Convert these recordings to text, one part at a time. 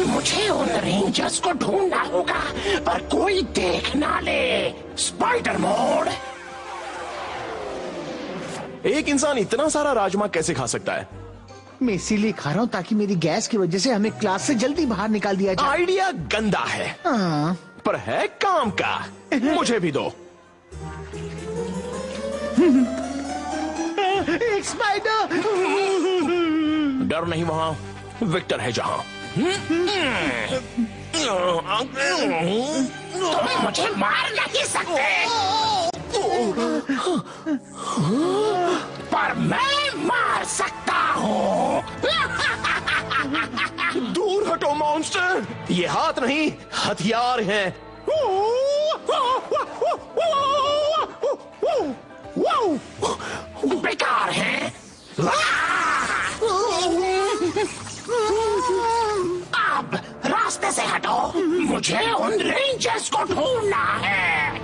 मुझे उन रेंजर्स को ढूंढना होगा पर कोई देख ना ले। Spider mode. एक इंसान इतना सारा राजमा कैसे खा सकता है? मैं इसीलिए खा रहा हूँ ताकि मेरी गैस की वजह से हमें क्लास से जल्दी बाहर निकाल दिया जाए। आइडिया गंदा है पर है काम का। मुझे भी दो। एक स्पाइडर। डर नहीं वहां, विक्टर है जहां। तुम मुझे मार नहीं सकते पर मैं मार सकता हूँ। दूर हटो मॉन्स्टर, ये हाथ नहीं हथियार हैं। बेकार है। अब रास्ते से हटो, मुझे उन रेंजर्स को ढूंढना है।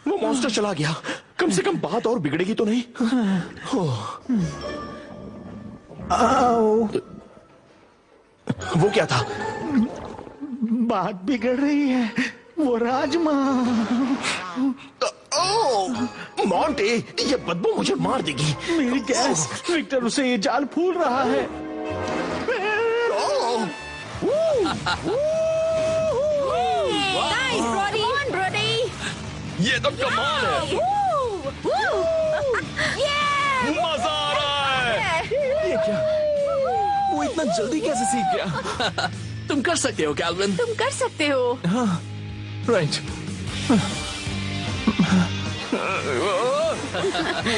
वो मॉन्स्टर चला गया। कम से कम बात और बिगड़ेगी तो नहीं। वो क्या था? बात बिगड़ रही है। वो राजमा। मॉन्टी, ये बदबू मुझे मार देगी। मेरी गैस। विक्टर उसे ये जाल फूल रहा है। ये तो कमाल है। मजा आ रहा है। ये क्या? वो इतना जल्दी कैसे सीख गया? तुम कर सकते हो कैल्विन। तुम कर सकते हो। हाँ, राइट।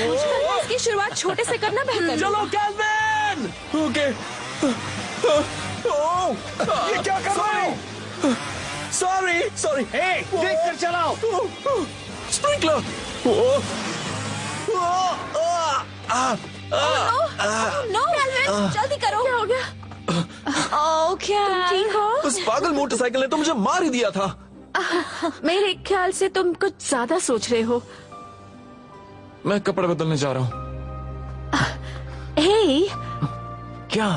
मुझे लगता है इसकी शुरुआत छोटे से करना बेहतर है। चलो कैल्विन। ओके। ये क्या कर रहे हो? सॉरी। देख कर चलाओ। स्प्रिंकलर। नो कैल्विन, जल्दी करो। क्या हो गया? ओह क्या तुम ठीक हो? उस पागल मोटरसाइकिल ने तो मुझे मार ही दिया था। मेरे ख्याल से तुम कुछ ज्यादा सोच रहे हो। मैं कपड़े बदलने जा रहा हूँ। हे, क्या?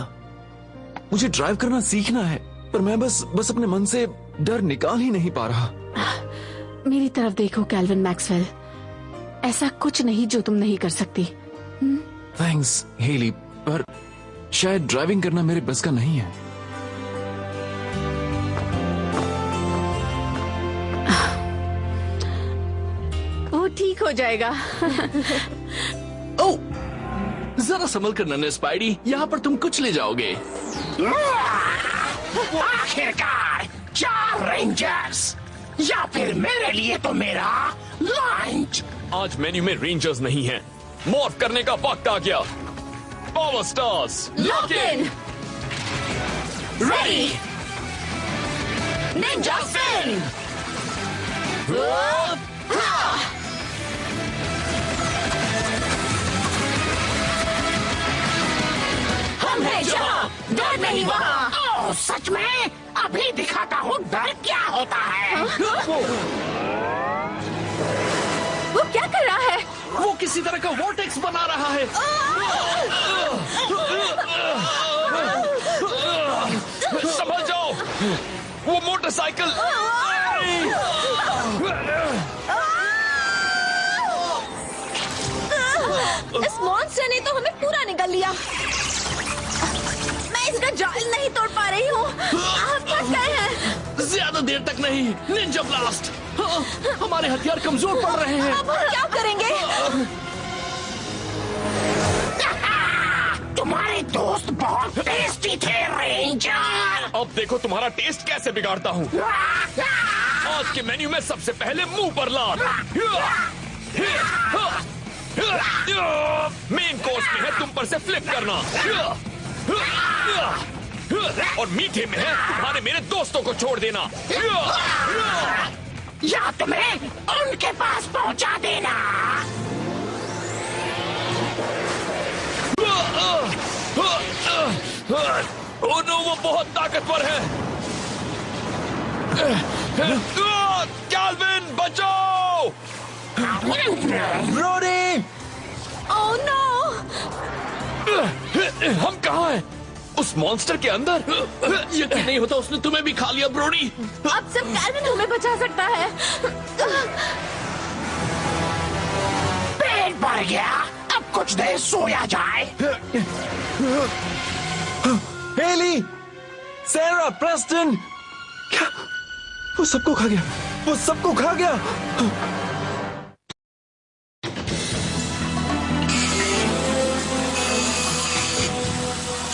मुझे ड्राइव करना सीखना है पर मैं बस अपने मन से डर निकाल ही नहीं पा रहा। मेरी तरफ देखो कैल्विन मैक्सवेल, ऐसा कुछ नहीं जो तुम नहीं कर सकती। थैंक्स हेली, पर शायद ड्राइविंग करना मेरे बस का नहीं है। वो ठीक हो जाएगा। ओह, जरा संभल कर नन्हे स्पाइडी, यहाँ पर तुम कुछ ले जाओगे। आखिरकार 4 रेंजर्स, या फिर मेरे लिए तो मेरा लंच। आज मेन्यू में रेंजर्स नहीं है। मॉर्फ करने का वक्त आ गया। Power stars lock in, ready, ninja Fin. हम हैं जहाँ, डर नहीं वहाँ। ओह सच में? अभी दिखाता हूँ डर क्या होता है। वो क्या कर रहा है? वो किसी तरह का वॉर्टेक्स बना रहा है। संभल जाओ, वो मोटरसाइकिल। इस मॉन्स्टर ने तो हमें पूरा निगल लिया। मैं इसका जाल नहीं तोड़ पा रही हूँ। आप फंस गए हैं। ज्यादा देर तक नहीं। Ninja blast. हमारे हथियार कमजोर पड़ रहे हैं। अब हम क्या करेंगे? तुम्हारे दोस्त बहुत टेस्टी थे रेंजर। अब देखो तुम्हारा टेस्ट कैसे बिगाड़ता हूँ। आज के मेन्यू में सबसे पहले मुंह पर लात। मेन कोर्स में है तुम पर से फ्लिप करना और मीठे में है तुम्हारे मेरे दोस्तों को छोड़ देना या तुम्हें उनके पास पहुंचा देना। ओह नो, वो बहुत ताकतवर है। कैल्विन बचाओ। Oh no! हम कहाँ हैं? उस मॉन्स्टर के अंदर? यकीन नहीं होता उसने तुम्हें भी खा लिया ब्रोडी। अब सिर्फ कैल्विन हमें बचा सकता है। पेट भर गया, अब कुछ देर सोया जाए। हेली, सैरा, प्रेस्टन, क्या वो सबको खा गया? वो सबको खा गया।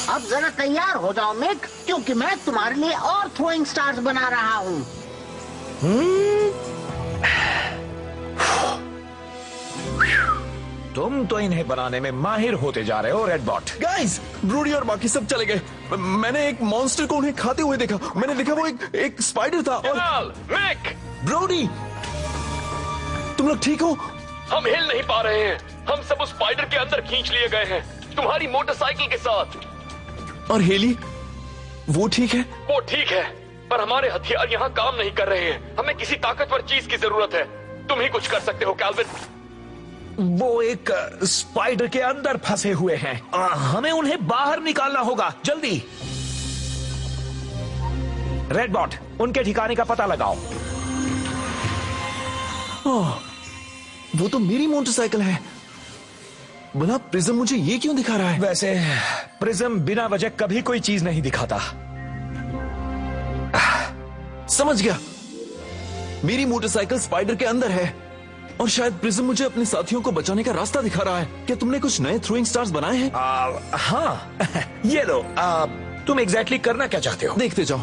अब जरा तैयार हो जाओ मिक, क्योंकि मैं तुम्हारे लिए और थ्रोइंग स्टार्स बना रहा हूँ। तुम तो इन्हें बनाने में माहिर होते जा रहे हो रेडबॉट। गाइस, ब्रूडी और बाकी सब चले गए। मैंने एक मॉन्स्टर को उन्हें खाते हुए देखा। मैंने देखा वो एक स्पाइडर था। और मैक, ब्रूडी, तुम लोग ठीक हो? हम हिल नहीं पा रहे हैं। हम सब उस स्पाइडर के अंदर खींच लिए गए हैं, तुम्हारी मोटरसाइकिल के साथ। और हेली, वो ठीक है? वो ठीक है, पर हमारे हथियार यहाँ काम नहीं कर रहे हैं। हमें किसी ताकतवर चीज की जरूरत है। तुम ही कुछ कर सकते हो कैल्विन। वो एक स्पाइडर के अंदर फंसे हुए हैं। हमें उन्हें बाहर निकालना होगा, जल्दी। रेडबॉट, उनके ठिकाने का पता लगाओ। वो तो मेरी मोटरसाइकिल है। भला प्रिज्म मुझे ये क्यों दिखा रहा है? वैसे प्रिज्म बिना वजह कभी कोई चीज नहीं दिखाता। समझ गया, मेरी मोटरसाइकिल स्पाइडर के अंदर है और शायद प्रिज्म मुझे अपने साथियों को बचाने का रास्ता दिखा रहा है। क्या तुमने कुछ नए थ्रोइंग स्टार्स बनाए हैं? हाँ, ये लो। तुम एग्जैक्टली करना क्या चाहते हो? देखते जाओ।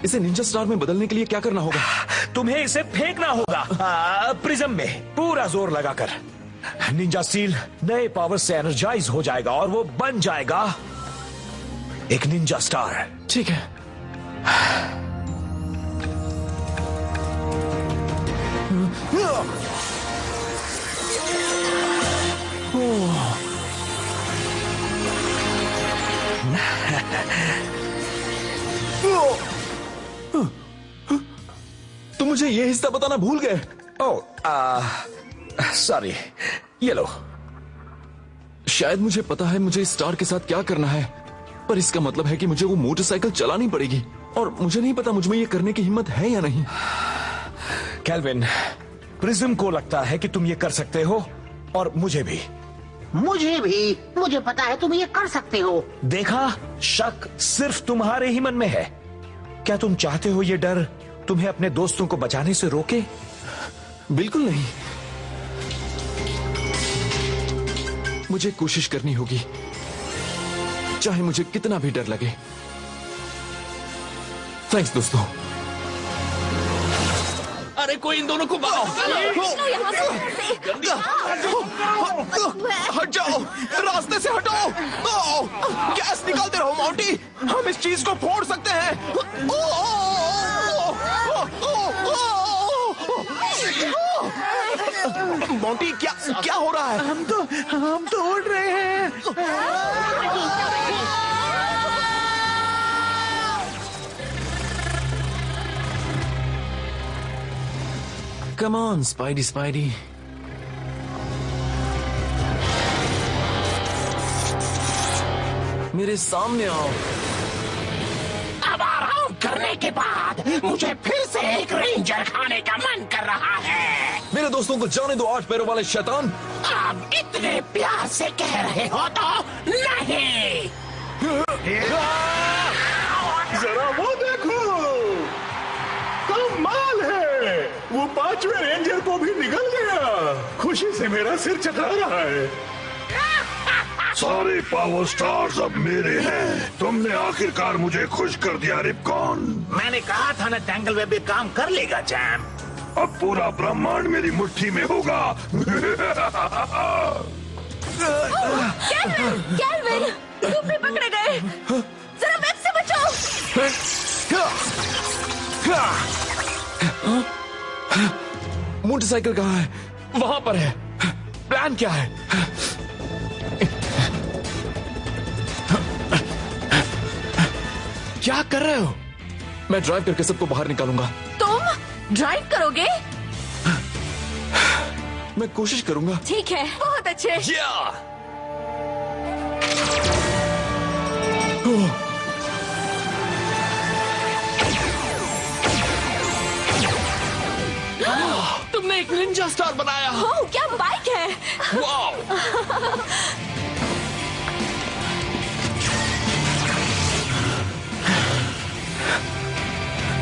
इसे निंजा स्टार में बदलने के लिए क्या करना होगा? तुम्हें इसे फेंकना होगा प्रिज्म में, पूरा जोर लगाकर। निंजा स्टील नए पावर से एनर्जाइज हो जाएगा और वो बन जाएगा एक निंजा स्टार। ठीक है। तुम मुझे ये हिस्सा बताना भूल गए। सॉरी, ये लो। शायद मुझे पता है मुझे इस स्टार के साथ क्या करना है, पर इसका मतलब है कि मुझे वो मोटरसाइकिल चलानी पड़ेगी और मुझे नहीं पता मुझ में ये करने की हिम्मत है या नहीं। कैल्विन, प्रिज्म को लगता है कि तुम ये कर सकते हो और मुझे भी। मुझे पता है तुम ये कर सकते हो। देखा, शक सिर्फ तुम्हारे ही मन में है। क्या तुम चाहते हो ये डर तुम्हें अपने दोस्तों को बचाने से रोके? बिल्कुल नहीं। मुझे कोशिश करनी होगी, चाहे मुझे कितना भी डर लगे। थैंक्स दोस्तों। अरे कोई इन दोनों को बाहर हट जाओ, रास्ते से हटो। गैस निकालते रहो मॉन्टी, हम इस चीज को फोड़ सकते हैं। मॉन्टी, क्या हो रहा है? हम तो उड़ रहे हैं। Come on spidey spidey. मेरे सामने आओ। अब आराम करने के बाद मुझे फिर से एक रेंजर खाने का मन कर रहा है। मेरे दोस्तों को जाने दो, 8 पैरों वाले शैतान। अब इतने प्यार से कह रहे हो तो नहीं। जरा वो देखो, कमाल है। वो 5वें रेंजर को भी निकल गया। खुशी से मेरा सिर चकरा रहा है। सारे पावर स्टार्स अब मेरे हैं। तुमने आखिरकार मुझे खुश कर दिया रिपकॉन। मैंने कहा था ना टैंगल वेब भी काम कर लेगा जैम। अब पूरा ब्रह्मांड मेरी मुट्ठी में होगा। कैल्विन, तुम भी पकड़े गए। जरा वेब से बचाओ। मोटरसाइकिल कहाँ है? वहां पर है। प्लान क्या है? क्या कर रहे हो? मैं ड्राइव करके सबको बाहर निकालूंगा। तुम ड्राइव करोगे? मैं कोशिश करूंगा। ठीक है, बहुत अच्छे। तुमने एक निंजा स्टार बनाया। ओह, क्या बाइक है। वाओ!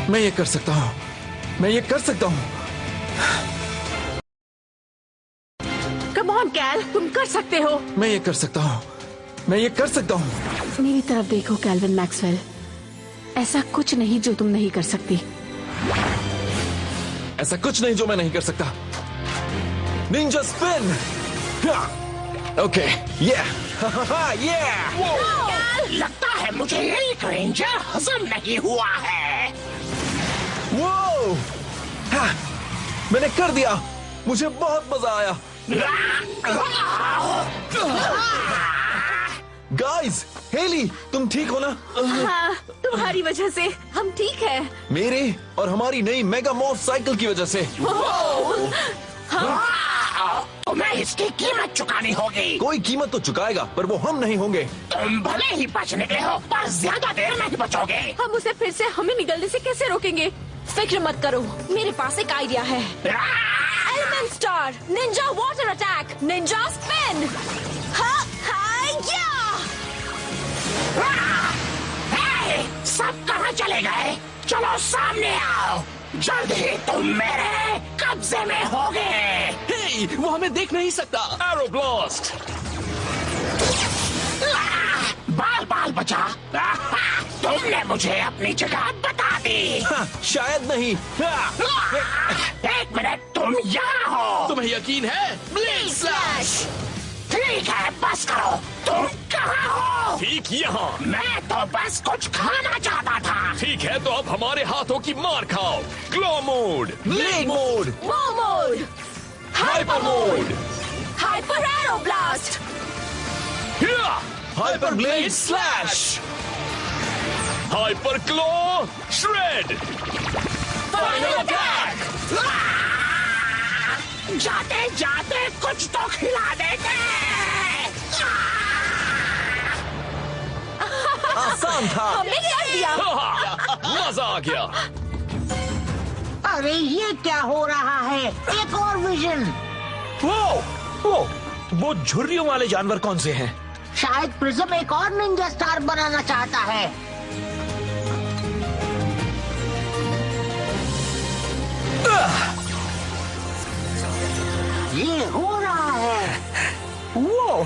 मैं ये कर सकता हूँ, मैं ये कर सकता हूँ। कम ऑन कैल, तुम कर सकते हो। मैं ये कर सकता हूँ, मैं ये कर सकता हूँ। मेरी तरफ देखो कैल्विन मैक्सवेल, ऐसा कुछ नहीं जो तुम नहीं कर सकती। ऐसा कुछ नहीं जो मैं नहीं कर सकता। Ninja spin. ओके, ये लगता है मुझे एक रेंजर हजम नहीं हुआ है। वो मैंने कर दिया, मुझे बहुत मजा आया। गाइस, हेली, तुम ठीक हो ना? हाँ, तुम्हारी वजह से हम ठीक है। मेरे और हमारी नई मेगा मॉर्फ साइकिल की वजह से। तुम्हें इसकी कीमत चुकानी होगी। कोई कीमत तो चुकाएगा, पर वो हम नहीं होंगे। तुम भले ही बच निकले हो, पर ज्यादा देर में ही बचोगे। हम उसे फिर से हमें निकलने से कैसे रोकेंगे? फिक्र मत करो, मेरे पास एक आइडिया है। Element star, Ninja water attack, Ninja spin. सब कहाँ चले गए? चलो सामने आओ, जल्द ही तुम मेरे कब्जे में होगे। हे, वो हमें देख नहीं सकता। Arrow blast. बाल बाल बचा। तुमने मुझे अपनी जगह बता दी। शायद नहीं। एक मिनट, तुम यहाँ हो। तुम्हें यकीन है? Blade slash. ठीक है, बस करो। तुम कहाँ हो? ठीक यहाँ। मैं तो बस कुछ खाना चाहता था। ठीक है, तो अब हमारे हाथों की मार खाओ। ग्लो मोड, ब्लेड मोड, वो mode, hyper mode, hyper arrow blast, hyper blade slash, hyper claw shred, final attack. जाते जाते कुछ तो खिला देंगे। आसान था। हमने कर दिया। मजा आ गया। अरे ये क्या हो रहा है? एक और विजन। वो झुर्रियों वाले जानवर कौन से हैं? शायद प्रिज्म एक और निंजा स्टार बनाना चाहता है। ये हो रहा है। वो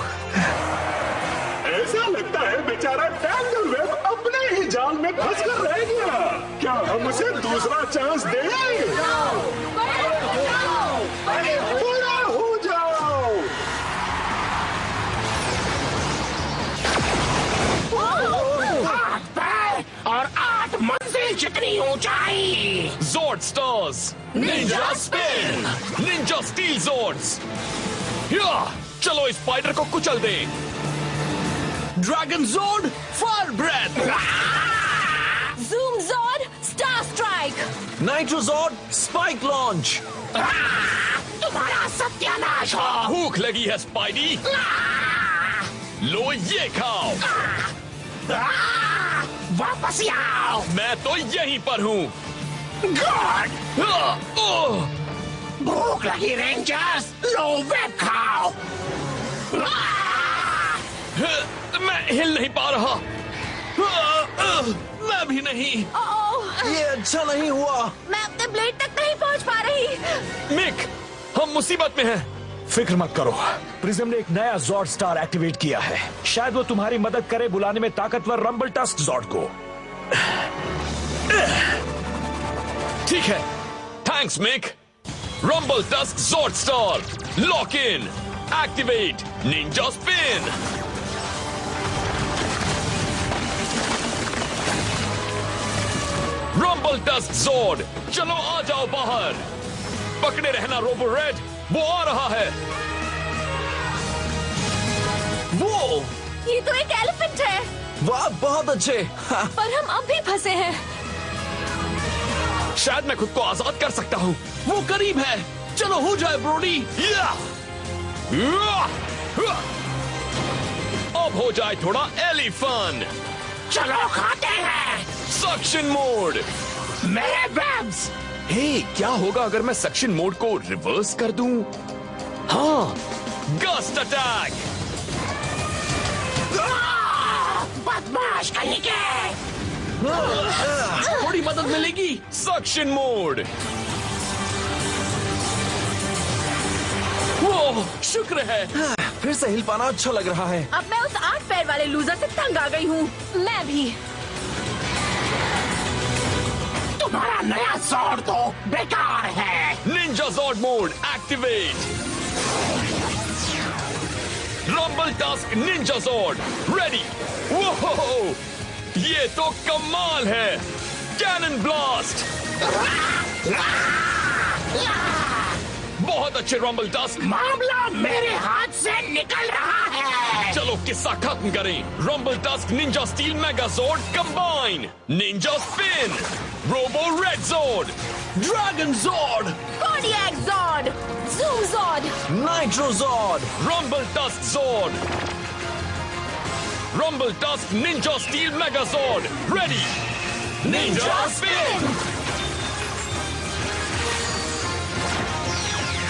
ऐसा लगता है बेचारा टैंगल वेब अपने ही जाल में फंस कर रह गया। क्या हम उसे दूसरा चांस दें? पूरा हो जाओ। और 8 मंजिल जितनी ऊंचाई। Zord stars, ninja spin, ninja steel Zords. चलो इस स्पाइडर को कुचल दे। Dragon Zord, fire breath, zoom Zord, star strike, nitro Zord, spike launch. तुम्हारा सत्यानाश हो। भूख लगी है स्पाइडी? लो ये खाओ। वापस आओ। मैं तो यहीं पर हूँ। गॉड, भूख लगी रेंजर्स, लो वेब खाओ। मैं हिल नहीं पा रहा। मैं भी नहीं। ये अच्छा नहीं हुआ। मैं अपने ब्लेड तक नहीं पहुंच पा रही। मिक, हम मुसीबत में हैं। फिक्र मत करो, प्रिज्म ने एक नया जॉर्ड स्टार एक्टिवेट किया है। शायद वो तुम्हारी मदद करे बुलाने में ताकतवर रंबल टस्क जॉर्ड को। ठीक है, thanks Mick. Rumble tusk Zord star, lock in, activate, ninja spin. Rumble tusk Zord, चलो आ जाओ बाहर। पकड़े रहना रोबो रेड, वो आ रहा है। वो ये तो एक एलिफेंट है। वाह, बहुत अच्छे। पर हम अब भी फंसे हैं। शायद मैं खुद को आजाद कर सकता हूँ। वो करीब है। चलो हो जाए ब्रोडी। अब हो जाए थोड़ा एलिफन। चलो खाते हैं। Suction mode. मेरे वेब्स। हे, क्या होगा अगर मैं सक्शन मोड को रिवर्स कर दूं? हाँ, गस्ट अटैक। बदमाश कहीं के। थोड़ी मदद मिलेगी। Suction mode. वो शुक्र है। फिर से हिल पाना अच्छा लग रहा है। अब मैं उस 8 पैर वाले लूजर से तंग आ गई हूँ। मैं भी। तुम्हारा नया जॉर्ड तो बेकार है। Ninja Zord mode activate. Rumble tusk ninja Zord ready. वो ये तो कमाल है। Cannon blast. बहुत अच्छे रंबल टास्क। मामला मेरे हाथ से निकल रहा है। चलो किस्सा खत्म करें। Rumble tusk ninja steel mega Zord combine. Ninja spin. Robo red Zord. Dragon Zord. Kodiak Zord. Zoom Zord. Nitro Zord. Rumble tusk Zord. Rumble tusk ninja steel mega Zord ready. Ninja spin.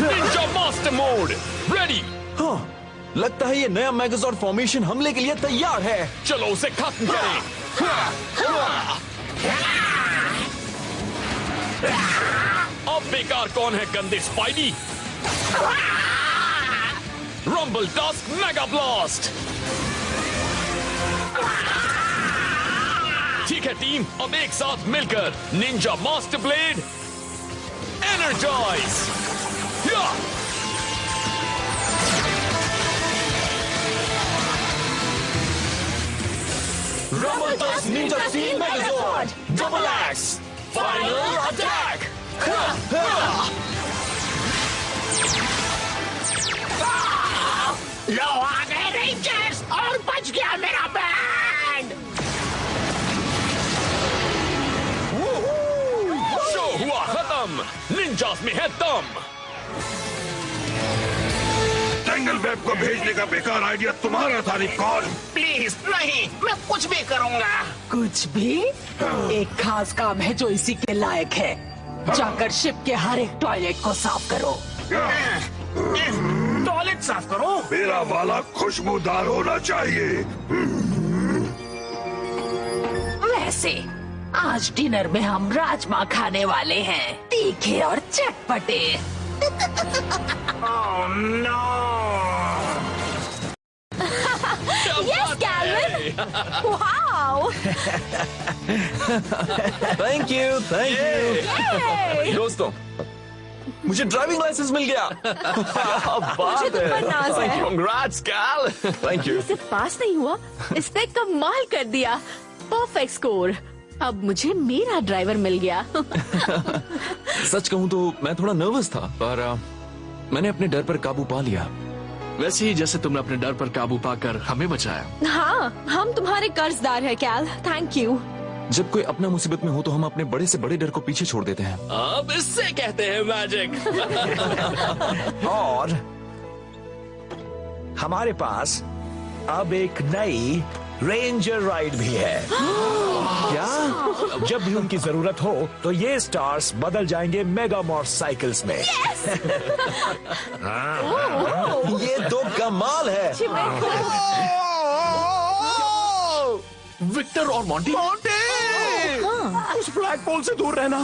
Ninja master mode ready. हाँ, लगता है ये नया मेगाजॉर्ड formation हमले के लिए तैयार है। चलो उसे खत्म करें। अब बेकार कौन है गंदे Spidey. Rumble tusk mega blast. ठीक है टीम, अब एक साथ मिलकर ninja master blade energize. Rumble tusk ninja steel Megazord double X final attack. लो आ गए रेंजर्स और बच गया मेरा बैंड। शो हुआ खत्म। निंजास में है दम। टेंगल वेब को भेजने का बेकार आइडिया तुम्हारा था रिकॉर्ड। प्लीज नहीं, मैं कुछ भी करूंगा। कुछ भी? एक खास काम है जो इसी के लायक है। जाकर शिप के हर एक टॉयलेट को साफ करो। टॉयलेट साफ करो। मेरा वाला खुशबूदार होना चाहिए। वैसे आज डिनर में हम राजमा खाने वाले हैं, तीखे और चटपटे। Oh no. Yes Calvin. Wow. Thank you दोस्तों, मुझे ड्राइविंग लाइसेंस मिल गया। मुझे तुम पर नाज है। Congrats, Cal. Thank you. सिर्फ पास नहीं हुआ, इसने कमाल कर दिया। Perfect score. अब मुझे मेरा ड्राइवर मिल गया। सच कहूँ तो मैं थोड़ा नर्वस था, पर मैंने अपने डर पर काबू पा लिया। वैसे ही जैसे तुमने अपने डर पर काबू पाकर हमें बचाया। हाँ, हम तुम्हारे कर्जदार हैं कैल। Thank you. जब कोई अपना मुसीबत में हो तो हम अपने बड़े से बड़े डर को पीछे छोड़ देते हैं। अब इससे कहते हैं मैजिक। और हमारे पास अब एक नई रेंजर राइड भी है। क्या? जब भी उनकी जरूरत हो तो ये स्टार्स बदल जाएंगे मेगा मॉर्स साइकिल्स में। ये तो कमाल है। विक्टर और मॉन्टी। उस फ्लैग पोल से दूर रहना।